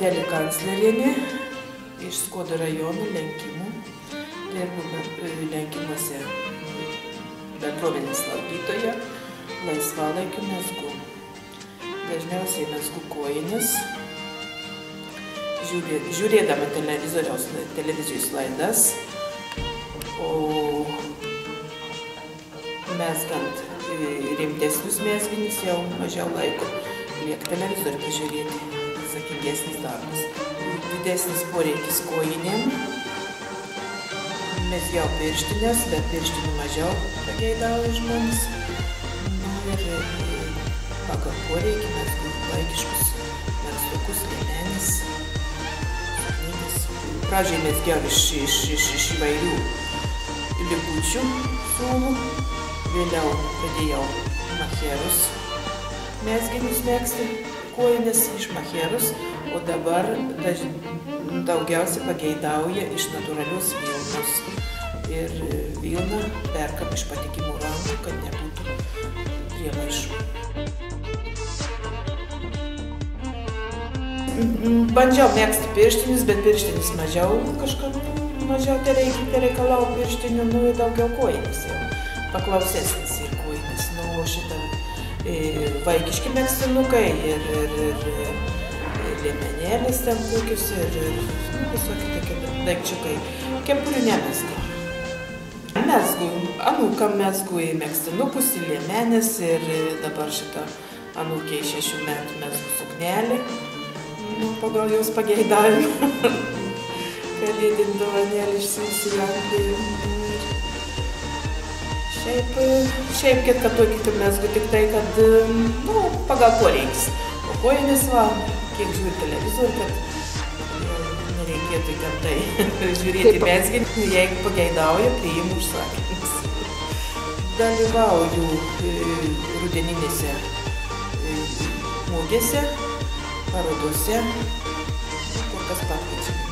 Adelė Kanclerienė iš Skuodo rajono Lenkimų. Dirbu Lenkimuose bendruomenės slaugytoja, laisvalaikiu mezgu. Dažniausiai mezgu kojines, žiūrėdama televizijos laidas, o mezgant rimtesnius mezginius jau mažiau laiko lieka televizorių pažiūrėti, atsakingesnis darbas. Didesnis poreikis kojinėm. Mezgiau pirštinės, bet pirštinių mažiau pageidauja žmonės. Ir pagal poreikį mezgu vaikiškus megztukus, liemenis, suknytes. Pradžiai mezgiau iš įvairių likučių siūlų. Vėliau pradėjau macherus mezginius megzti, kojines iš macherus, o dabar daugiausiai pageidauja iš natūralios vilnos. Ir vilną perkam iš patikimų rankų, kad nebūtų priemaišų. Bandžiau megzti pirštinius, bet pirštinis mažiau tereikalau pirštinių, ir daugiau kojinis jau. Paklausesnis ir kojinis. O šitą vaikiški megztinukai ir liemenėlis ten kokius ir visokie tokie daikčiukai. Kepurių nemezgu. Mezgu, anūkam mezgu į megztinukus, į liemenis ir dabar šitą anūkė 6 metų mezgu suknelį. Pagal jos pageidavimą. Kalėdinį dovanėlį išsiųsiu jam. Šiaip kiek kitą mezgu, tik tai, kad pagal poreikis. O kojines va, kiek žiūri televizorių, kad nereikėtų gamtai žiūrėti mezginį, jeigu pageidauja, priimu užsakymus. Dalyvauju rudeninėse mugėse, parodose, kur kas pakviečiame.